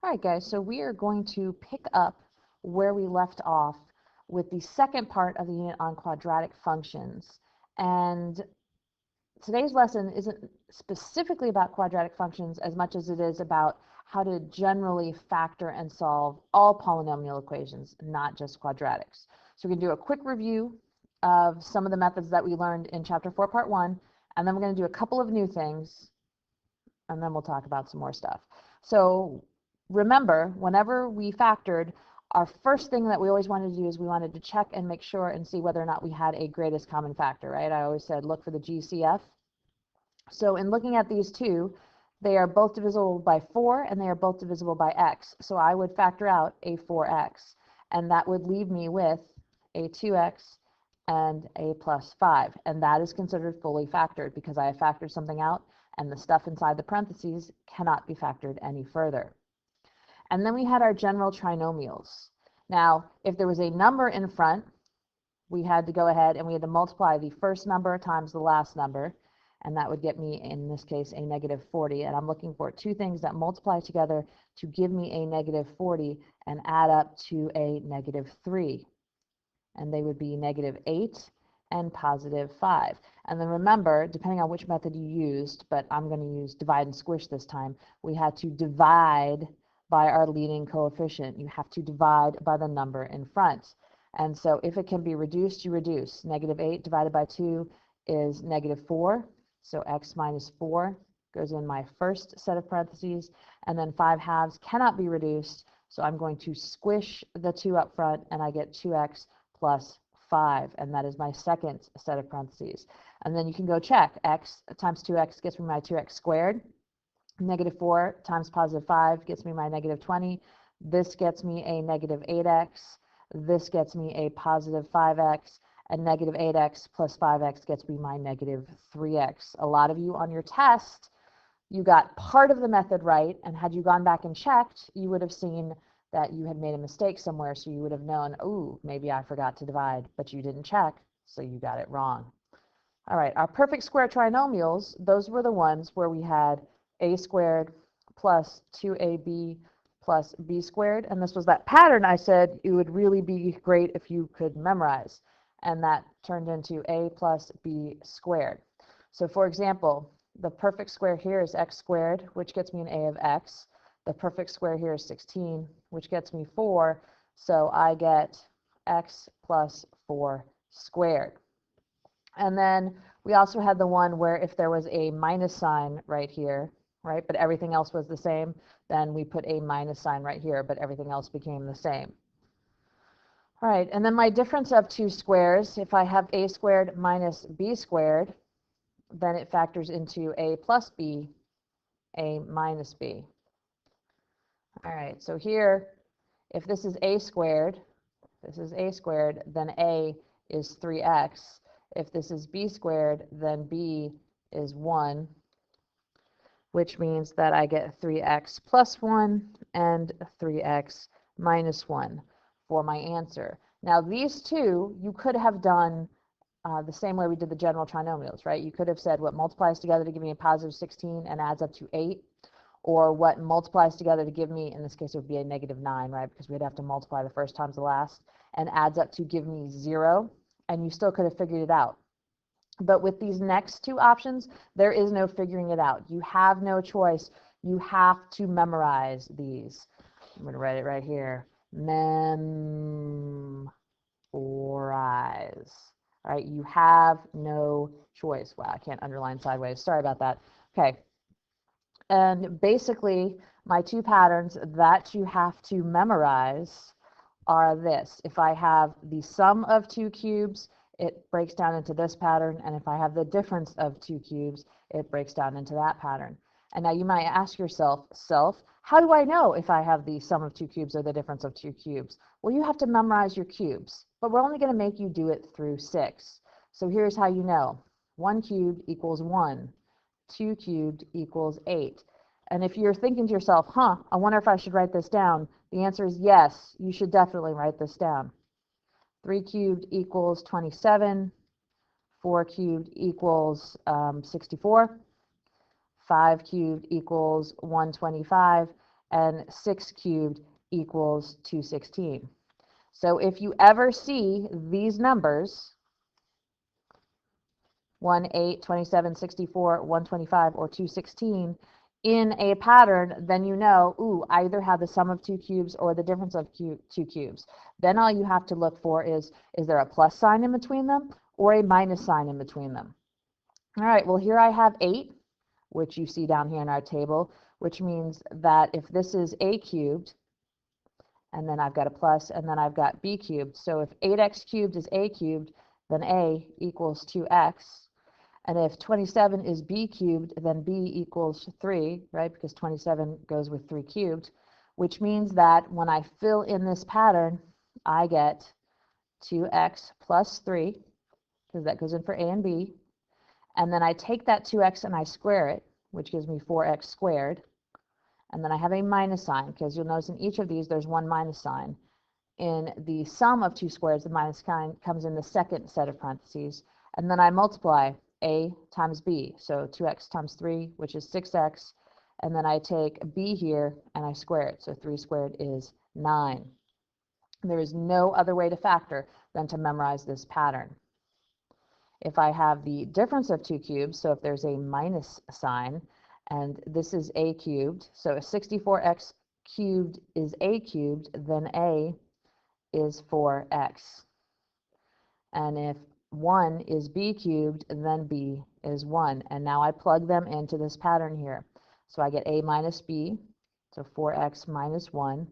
All right, guys, so we are going to pick up where we left off with the second part of the unit on quadratic functions. And today's lesson isn't specifically about quadratic functions as much as it is about how to generally factor and solve all polynomial equations, not just quadratics. So we're going to do a quick review of some of the methods that we learned in Chapter 4, Part 1, and then we're going to do a couple of new things, and then we'll talk about some more stuff. So remember, whenever we factored, our first thing that we always wanted to do is we wanted to check and make sure and see whether or not we had a greatest common factor, right? I always said look for the GCF. So in looking at these two, they are both divisible by 4 and they are both divisible by x. So I would factor out a 4x, and that would leave me with a 2x and a plus 5. And that is considered fully factored because I have factored something out and the stuff inside the parentheses cannot be factored any further. And then we had our general trinomials. Now, if there was a number in front, we had to go ahead and we had to multiply the first number times the last number, and that would get me, in this case, a negative 40. And I'm looking for two things that multiply together to give me a negative 40 and add up to a negative 3. And they would be negative 8 and positive 5. And then remember, depending on which method you used, but I'm going to use divide and squish this time, we had to divide by our leading coefficient. You have to divide by the number in front. And so if it can be reduced, you reduce. Negative 8 divided by 2 is negative 4. So x minus 4 goes in my first set of parentheses. And then 5 halves cannot be reduced. So I'm going to squish the 2 up front, and I get 2x plus 5. And that is my second set of parentheses. And then you can go check. X times 2x gets me my 2x squared. Negative 4 times positive 5 gets me my negative 20. This gets me a negative 8x. This gets me a positive 5x. And negative 8x plus 5x gets me my negative 3x. A lot of you on your test, you got part of the method right, and had you gone back and checked, you would have seen that you had made a mistake somewhere, so you would have known, oh, maybe I forgot to divide, but you didn't check, so you got it wrong. All right, our perfect square trinomials, those were the ones where we had a squared plus 2ab plus b squared, and this was that pattern I said it would really be great if you could memorize, and that turned into a plus b squared. So for example, the perfect square here is x squared, which gets me an a of x. The perfect square here is 16, which gets me 4, so I get x plus 4 squared. And then we also had the one where if there was a minus sign right here, right, but everything else was the same, then we put a minus sign right here, but everything else became the same. All right, and then my difference of two squares, if I have a squared minus b squared, then it factors into a plus b, a minus b. All right, so here, if this is a squared, then a is 3x. If this is b squared, then b is 1, which means that I get 3x plus 1 and 3x minus 1 for my answer. Now these two, you could have done the same way we did the general trinomials, right? You could have said what multiplies together to give me a positive 16 and adds up to 8, or what multiplies together to give me, in this case it would be a negative 9, right? Because we'd have to multiply the first times the last, and adds up to give me 0, and you still could have figured it out. But with these next two options, there is no figuring it out. You have no choice. You have to memorize these. I'm going to write it right here. Memorize. All right, you have no choice. Wow, I can't underline sideways. Sorry about that. Okay. And basically, my two patterns that you have to memorize are this. If I have the sum of two cubes, it breaks down into this pattern, and if I have the difference of two cubes, it breaks down into that pattern. And now you might ask yourself, how do I know if I have the sum of two cubes or the difference of two cubes? Well, you have to memorize your cubes, but we're only going to make you do it through 6. So here's how you know. 1 cubed equals 1. 2 cubed equals 8. And if you're thinking to yourself, I wonder if I should write this down, the answer is yes, you should definitely write this down. 3 cubed equals 27, 4 cubed equals 64, 5 cubed equals 125, and 6 cubed equals 216. So if you ever see these numbers, 1, 8, 27, 64, 125, or 216 in a pattern, then you know, ooh, I either have the sum of two cubes or the difference of two cubes. Then all you have to look for is there a plus sign in between them or a minus sign in between them? All right, well, here I have 8, which you see down here in our table, which means that if this is a cubed, and then I've got a plus, and then I've got b cubed. So if 8x cubed is a cubed, then a equals 2x. And if 27 is b cubed, then b equals 3, right? Because 27 goes with 3 cubed, which means that when I fill in this pattern, I get 2x plus 3, because that goes in for a and b. And then I take that 2x and I square it, which gives me 4x squared. And then I have a minus sign, because you'll notice in each of these there's one minus sign. In the sum of two squares, the minus sign comes in the second set of parentheses. And then I multiply a times b, so 2x times 3, which is 6x, and then I take b here and I square it, so 3 squared is 9. And there is no other way to factor than to memorize this pattern. If I have the difference of two cubes, so if there's a minus sign, and this is a cubed, so if 64x cubed is a cubed, then a is 4x. And if 1 is b cubed, then b is 1. And now I plug them into this pattern here. So I get a minus b, so 4x minus 1.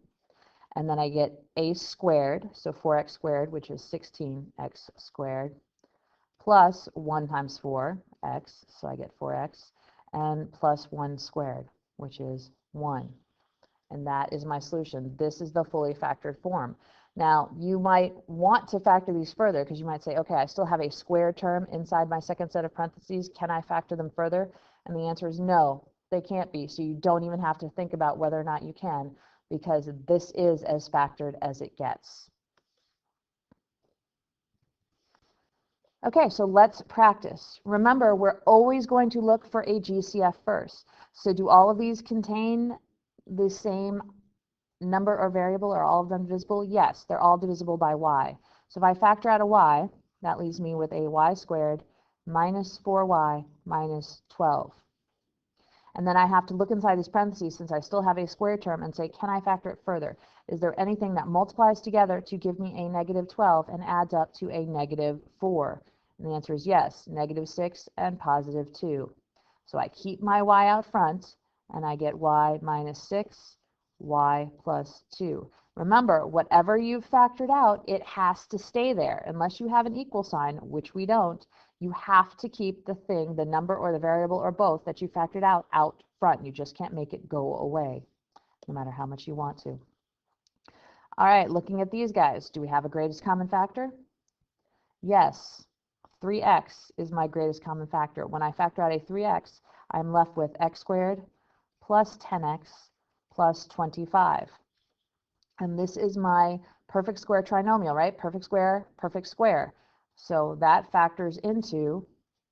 And then I get a squared, so 4x squared, which is 16x squared, plus 1 times 4x, so I get 4x, and plus 1 squared, which is 1. And that is my solution. This is the fully factored form. Now, you might want to factor these further because you might say, okay, I still have a square term inside my second set of parentheses. Can I factor them further? And the answer is no, they can't be. So you don't even have to think about whether or not you can, because this is as factored as it gets. Okay, so let's practice. Remember, we're always going to look for a GCF first. So do all of these contain the same number or variable? Are all of them divisible? Yes, they're all divisible by y. So if I factor out a y, that leaves me with a y squared minus 4y minus 12. And then I have to look inside these parentheses since I still have a square term and say, can I factor it further? Is there anything that multiplies together to give me a negative 12 and adds up to a negative 4? And the answer is yes, negative 6 and positive 2. So I keep my y out front and I get y minus 6, y plus 2. Remember, whatever you've factored out, it has to stay there. Unless you have an equal sign, which we don't, you have to keep the thing, the number or the variable or both that you factored out front. You just can't make it go away, no matter how much you want to. All right, looking at these guys, do we have a greatest common factor? Yes, 3x is my greatest common factor. When I factor out a 3x, I'm left with x squared plus 10x plus 25. And this is my perfect square trinomial, right? Perfect square, perfect square. So that factors into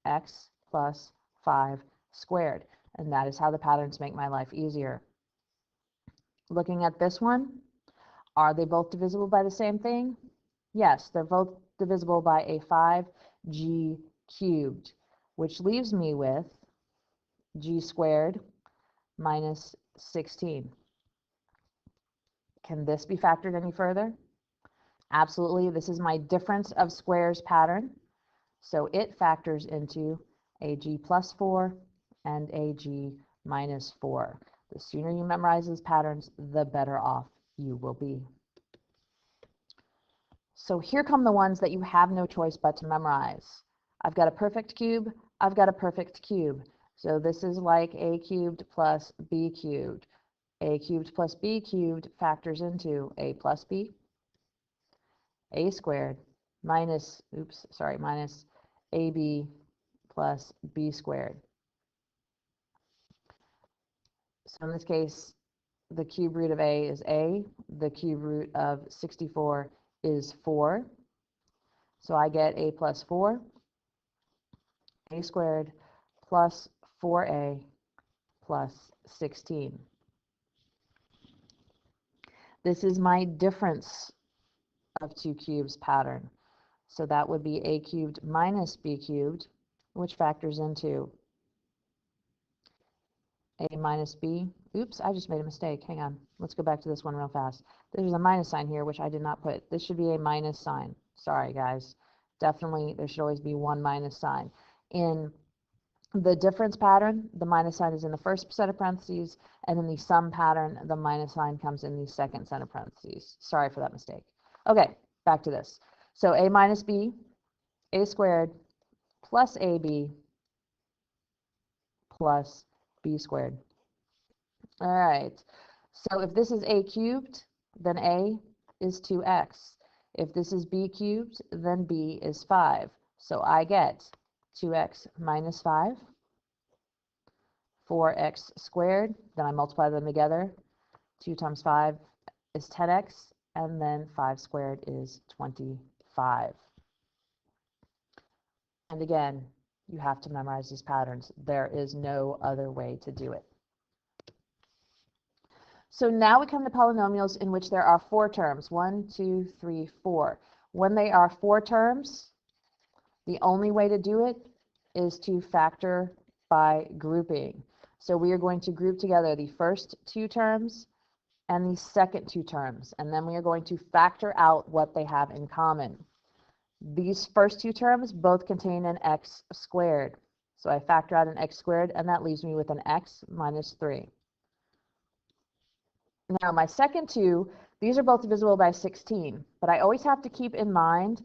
x plus 5 squared. And that is how the patterns make my life easier. Looking at this one, are they both divisible by the same thing? Yes, they're both divisible by a 5g cubed, which leaves me with g squared minus 16. Can this be factored any further? Absolutely. This is my difference of squares pattern. So it factors into a g plus 4 and a g minus 4. The sooner you memorize these patterns, the better off you will be. So here come the ones that you have no choice but to memorize. I've got a perfect cube. I've got a perfect cube. So this is like a cubed plus b cubed. A cubed plus b cubed factors into a plus b, a squared minus, minus ab plus b squared. So in this case, the cube root of a is a, the cube root of 64 is 4. So I get a plus 4, a squared plus 4a plus 16. This is my difference of two cubes pattern. So that would be a cubed minus b cubed, which factors into a minus b. Oops, I just made a mistake. Hang on. Let's go back to this one real fast. There's a minus sign here, which I did not put. This should be a minus sign. Sorry, guys. Definitely, there should always be one minus sign. In the difference pattern, the minus sign is in the first set of parentheses, and in the sum pattern, the minus sign comes in the second set of parentheses. Sorry for that mistake. Okay, back to this. So a minus b, a squared, plus ab, plus b squared. All right, so if this is a cubed, then a is 2x. If this is b cubed, then b is 5. So I get 2x minus 5, 4x squared, then I multiply them together. 2 times 5 is 10x, and then 5 squared is 25. And again, you have to memorize these patterns. There is no other way to do it. So now we come to polynomials in which there are 4 terms. 1, 2, 3, 4. When they are 4 terms, the only way to do it is to factor by grouping. So we are going to group together the first 2 terms and the second 2 terms, and then we are going to factor out what they have in common. These first 2 terms both contain an x squared. So I factor out an x squared, and that leaves me with an x minus 3. Now, my second 2, these are both divisible by 16, but I always have to keep in mind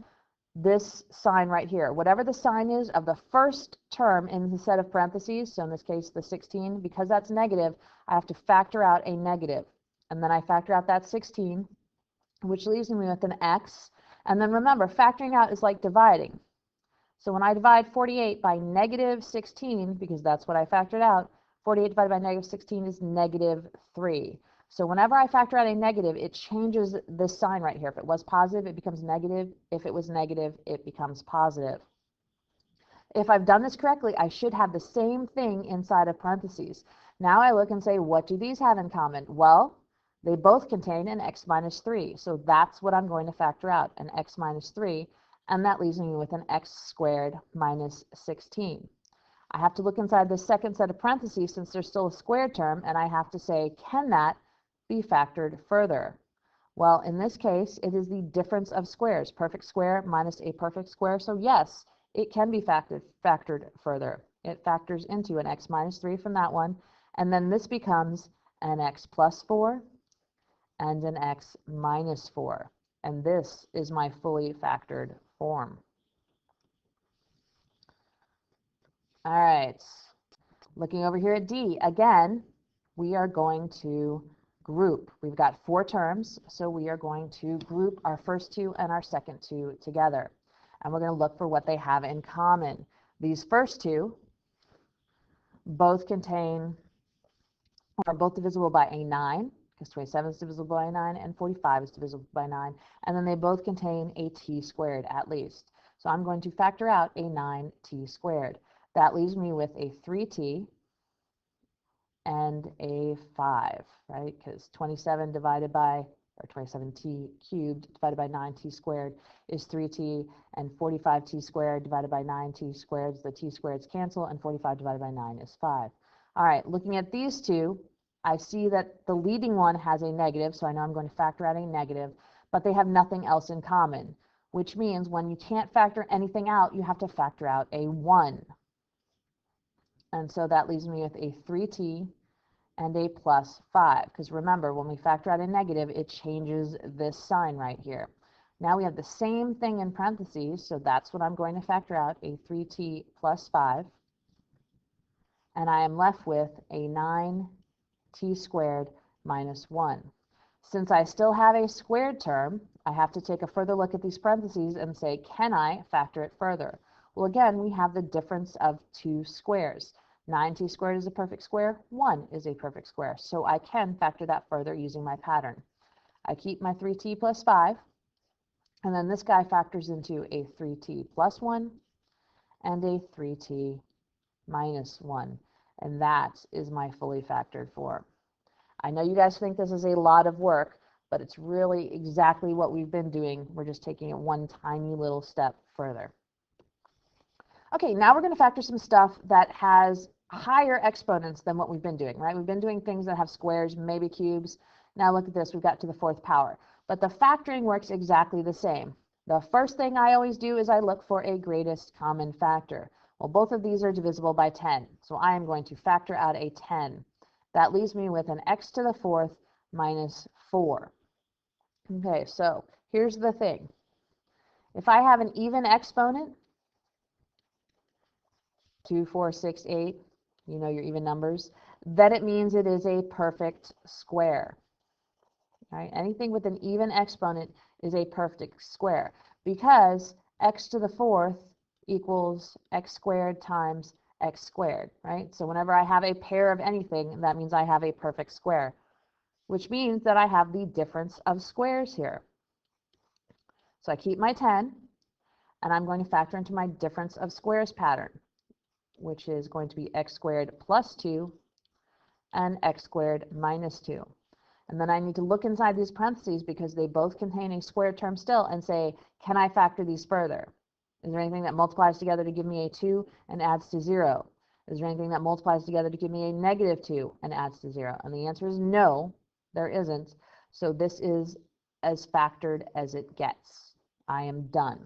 this sign right here. Whatever the sign is of the first term in the set of parentheses, so in this case the 16, because that's negative, I have to factor out a negative. And then I factor out that 16, which leaves me with an x. And then remember, factoring out is like dividing. So when I divide 48 by negative 16, because that's what I factored out, 48 divided by negative 16 is negative 3. So whenever I factor out a negative, it changes this sign right here. If it was positive, it becomes negative. If it was negative, it becomes positive. If I've done this correctly, I should have the same thing inside of parentheses. Now I look and say, what do these have in common? Well, they both contain an x minus 3. So that's what I'm going to factor out, an x minus 3. And that leaves me with an x squared minus 16. I have to look inside the second set of parentheses since there's still a squared term, and I have to say, can that be factored further? Well, in this case, it is the difference of squares, perfect square minus a perfect square. So yes, it can be factored further. It factors into an x minus 3 from that one, and then this becomes an x plus 4 and an x minus 4. And this is my fully factored form. All right, looking over here at D, again, we are going to group. We've got 4 terms, so we are going to group our first 2 and our second 2 together. And we're going to look for what they have in common. These first 2 both are both divisible by a 9, because 27 is divisible by a 9, and 45 is divisible by 9. And then they both contain a t squared at least. So I'm going to factor out a 9t squared. That leaves me with a 3t and a 5, right? Because 27 divided by, or 27t cubed divided by 9t squared is 3t, and 45t squared divided by 9t squared, the t squareds cancel, and 45 divided by 9 is 5. All right, looking at these 2, I see that the leading one has a negative, so I know I'm going to factor out a negative, but they have nothing else in common, which means when you can't factor anything out, you have to factor out a 1. And so that leaves me with a 3t and a plus 5, because remember, when we factor out a negative, it changes this sign right here. Now we have the same thing in parentheses, so that's what I'm going to factor out, a 3t plus 5, and I am left with a 9t squared minus 1. Since I still have a squared term, I have to take a further look at these parentheses and say, can I factor it further? Well, again, we have the difference of 2 squares. 9t squared is a perfect square, 1 is a perfect square, so I can factor that further using my pattern. I keep my 3t plus 5, and then this guy factors into a 3t plus 1 and a 3t minus 1, and that is my fully factored form. I know you guys think this is a lot of work, but it's really exactly what we've been doing. We're just taking it one tiny little step further. Okay, now we're going to factor some stuff that has higher exponents than what we've been doing, right? We've been doing things that have squares, maybe cubes. Now look at this, we've got to the 4th power. But the factoring works exactly the same. The first thing I always do is I look for a greatest common factor. Well, both of these are divisible by 10, so I am going to factor out a 10. That leaves me with an x to the 4th minus 4. Okay, so here's the thing. If I have an even exponent, 2, 4, 6, 8, you know your even numbers, then it means it is a perfect square. All right? Anything with an even exponent is a perfect square because x to the 4th equals x squared times x squared, right? So whenever I have a pair of anything, that means I have a perfect square, which means that I have the difference of squares here. So I keep my 10, and I'm going to factor into my difference of squares pattern, which is going to be x squared plus 2 and x squared minus 2. And then I need to look inside these parentheses because they both contain a square term still and say, can I factor these further? Is there anything that multiplies together to give me a 2 and adds to 0? Is there anything that multiplies together to give me a negative 2 and adds to 0? And the answer is no, there isn't. So this is as factored as it gets. I am done.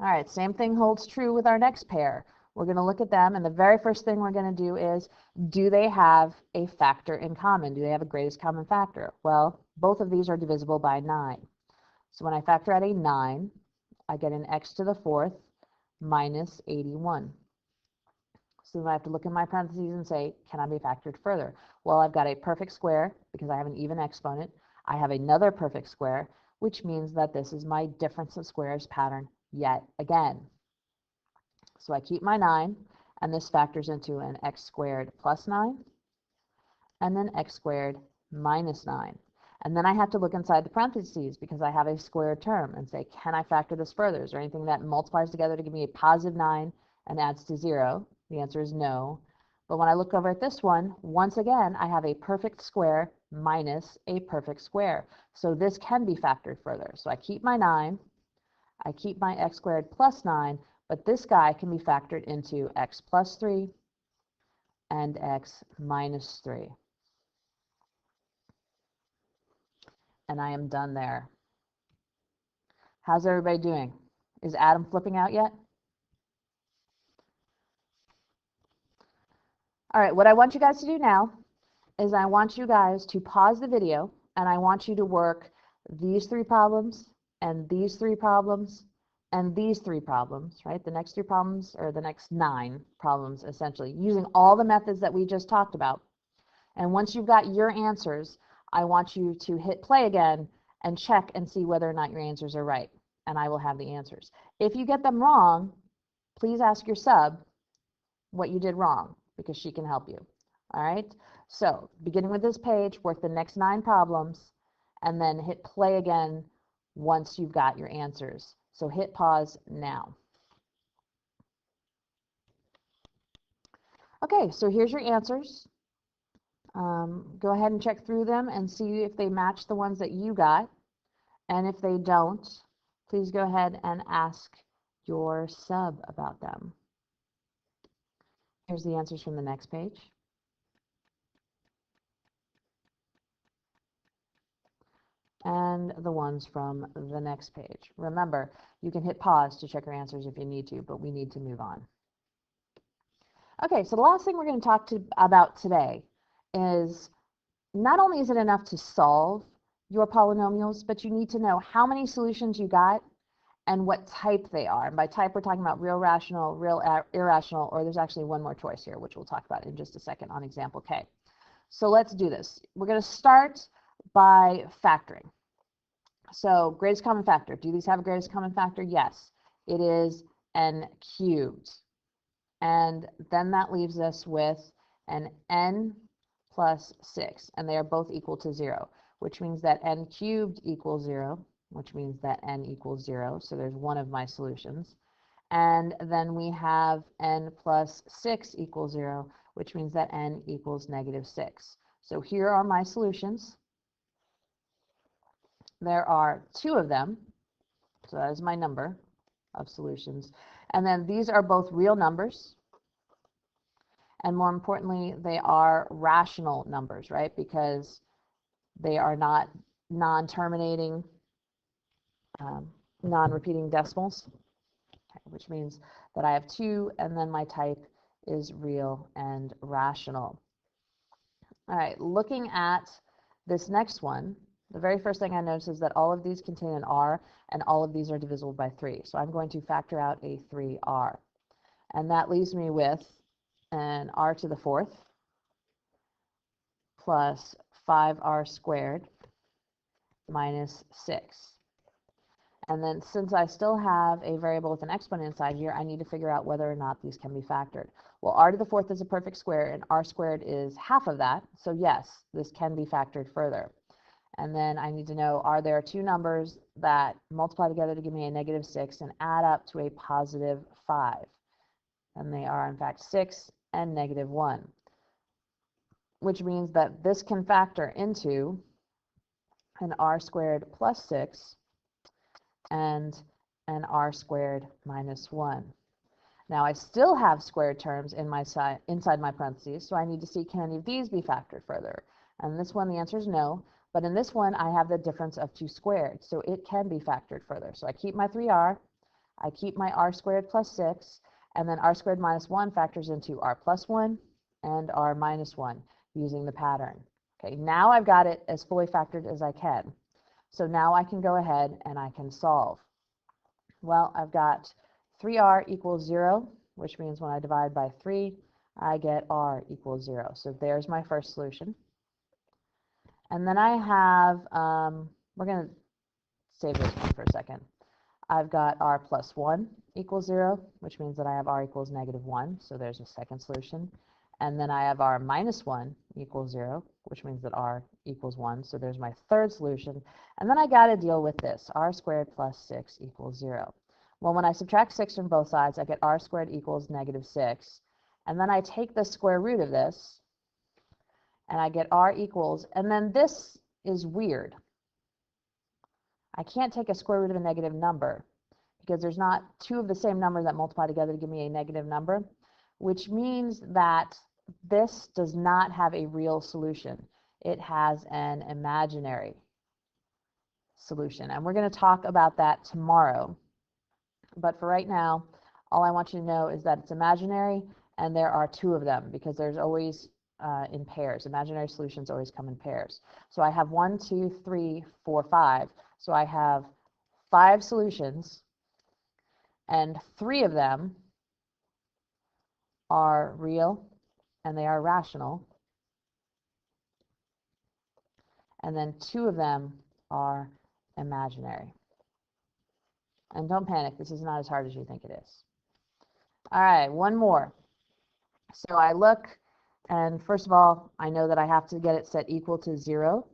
All right, same thing holds true with our next pair. We're going to look at them, and the very first thing we're going to do is, do they have a factor in common? Do they have a greatest common factor? Well, both of these are divisible by 9. So when I factor out a 9, I get an x to the 4th minus 81. So then I have to look in my parentheses and say, can I be factored further? Well, I've got a perfect square because I have an even exponent. I have another perfect square, which means that this is my difference of squares pattern yet again. So I keep my 9, and this factors into an x squared plus 9, and then x squared minus 9. And then I have to look inside the parentheses because I have a squared term and say, can I factor this further? Is there anything that multiplies together to give me a positive 9 and adds to 0? The answer is no. But when I look over at this one, once again, I have a perfect square minus a perfect square. So this can be factored further. So I keep my 9, I keep my x squared plus 9, but this guy can be factored into x plus 3 and x minus 3. And I am done there. How's everybody doing? Is Adam flipping out yet? All right, what I want you guys to do now is I want you guys to pause the video, and I want you to work these 3 problems and these 3 problems and these 3 problems, right? The next 3 problems, or the next 9 problems, essentially, using all the methods that we just talked about. And once you've got your answers, I want you to hit play again and check and see whether or not your answers are right, and I will have the answers. If you get them wrong, please ask your sub what you did wrong, because she can help you. All right? So, beginning with this page, work the next 9 problems, and then hit play again once you've got your answers. So hit pause now. Okay, so here's your answers. Go ahead and check through them and see if they match the ones that you got. And if they don't, please go ahead and ask your sub about them. Here's the answers from the next page. And the ones from the next page. Remember, you can hit pause to check your answers if you need to, but we need to move on. Okay, so the last thing we're going to talk about today is, not only is it enough to solve your polynomials, but you need to know how many solutions you got and what type they are. And by type, we're talking about real rational, real irrational, or there's actually one more choice here, which we'll talk about in just a second on example K. So let's do this. We're going to start by factoring. So greatest common factor. Do these have a greatest common factor? Yes. It is n cubed. And then that leaves us with an n plus 6, and they are both equal to 0, which means that n cubed equals 0, which means that n equals 0, so there's one of my solutions. And then we have n plus 6 equals 0, which means that n equals negative 6. So here are my solutions. There are 2 of them, so that is my number of solutions. And then these are both real numbers, and more importantly, they are rational numbers, right? Because they are not non-terminating, non-repeating decimals, which means that I have 2, and then my type is real and rational. All right, looking at this next one, the very first thing I notice is that all of these contain an r, and all of these are divisible by 3. So I'm going to factor out a 3r. And that leaves me with an r to the 4th plus 5r squared minus 6. And then since I still have a variable with an exponent inside here, I need to figure out whether or not these can be factored. Well, r to the 4th is a perfect square, and r squared is half of that. So yes, this can be factored further. And then I need to know, are there 2 numbers that multiply together to give me a negative 6 and add up to a positive 5? And they are, in fact, 6 and negative 1, which means that this can factor into an r squared plus 6 and an r squared minus 1. Now I still have squared terms in my inside my parentheses, so I need to see, can any of these be factored further? And this one, the answer is no. But in this one, I have the difference of 2 squared, so it can be factored further. So I keep my 3r, I keep my r squared plus 6, and then r squared minus 1 factors into r plus 1 and r minus 1 using the pattern. Okay, now I've got it as fully factored as I can. So now I can go ahead and I can solve. Well, I've got 3r equals 0, which means when I divide by 3, I get r equals 0. So there's my first solution. And then I have, we're going to save this one for a second. I've got r plus 1 equals 0, which means that I have r equals negative 1. So there's a second solution. And then I have r minus 1 equals 0, which means that r equals 1. So there's my third solution. And then I got to deal with this. R squared plus 6 equals 0. Well, when I subtract 6 from both sides, I get r squared equals negative 6. And then I take the square root of this, and I get r equals, and then this is weird. I can't take a square root of a negative number because there's not 2 of the same number that multiply together to give me a negative number, which means that this does not have a real solution. It has an imaginary solution, and we're going to talk about that tomorrow. But for right now, all I want you to know is that it's imaginary, and there are 2 of them because there's always in pairs. Imaginary solutions always come in pairs. So I have 1, 2, 3, 4, 5. So I have 5 solutions, and 3 of them are real and they are rational, and then 2 of them are imaginary. And don't panic, this is not as hard as you think it is. All right, one more. So I look, and first of all, I know that I have to get it set equal to 0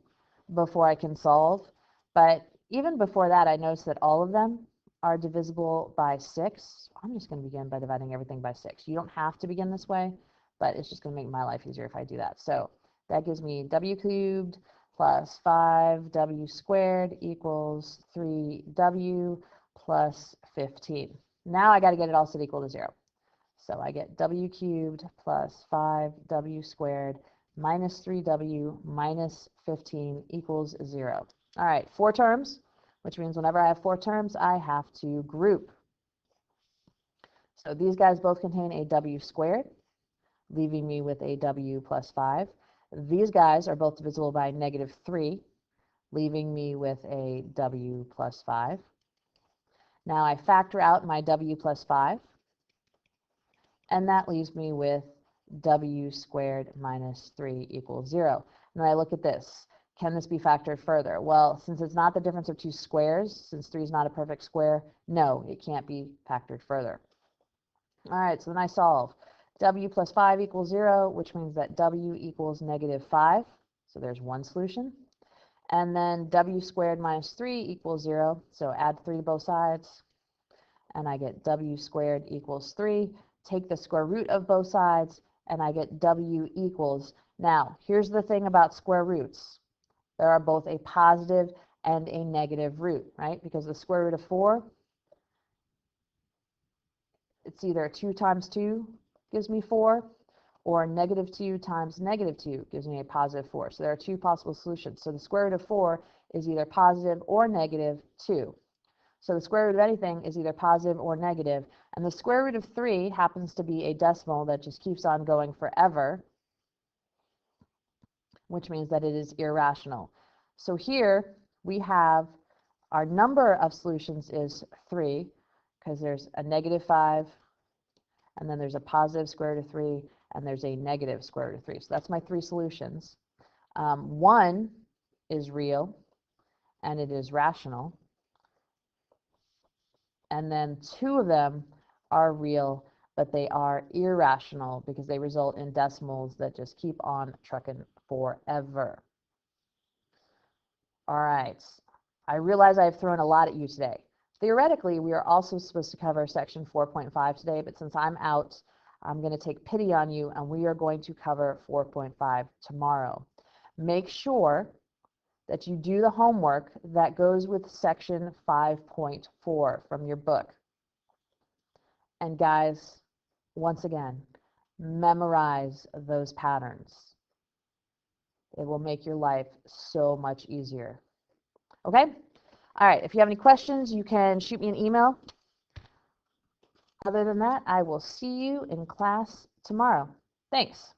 before I can solve. But even before that, I notice that all of them are divisible by 6. I'm just going to begin by dividing everything by 6. You don't have to begin this way, but it's just going to make my life easier if I do that. So that gives me w cubed plus 5w squared equals 3w plus 15. Now I got to get it all set equal to 0. So I get w cubed plus 5w squared minus 3w minus 15 equals 0. All right, 4 terms, which means whenever I have 4 terms, I have to group. So these guys both contain a w squared, leaving me with a w plus 5. These guys are both divisible by negative 3, leaving me with a w plus 5. Now I factor out my w plus 5, and that leaves me with w squared minus 3 equals 0. And then I look at this. Can this be factored further? Well, since it's not the difference of 2 squares, since 3 is not a perfect square, no, it can't be factored further. All right, so then I solve. W plus 5 equals 0, which means that w equals negative 5. So there's one solution. And then w squared minus 3 equals 0. So add 3 to both sides, and I get w squared equals 3. Take the square root of both sides, and I get w equals Now, here's the thing about square roots. There are both a positive and a negative root, right? Because the square root of 4, it's either 2 times 2 gives me 4, or negative 2 times negative 2 gives me a positive 4. So there are two possible solutions. So the square root of 4 is either positive or negative 2. So the square root of anything is either positive or negative, and the square root of 3 happens to be a decimal that just keeps on going forever, which means that it is irrational. So here we have our number of solutions is 3, because there's a negative 5, and then there's a positive square root of 3, and there's a negative square root of 3. So that's my 3 solutions. 1 is real, and it is rational. And then 2 of them are real, but they are irrational because they result in decimals that just keep on trucking forever. All right. I realize I've thrown a lot at you today. Theoretically, we are also supposed to cover section 4.5 today, but since I'm out, I'm going to take pity on you, and we are going to cover 4.5 tomorrow. Make sure that you do the homework that goes with section 5.4 from your book. And guys, once again, memorize those patterns. It will make your life so much easier. Okay? All right, if you have any questions, you can shoot me an email. Other than that, I will see you in class tomorrow. Thanks.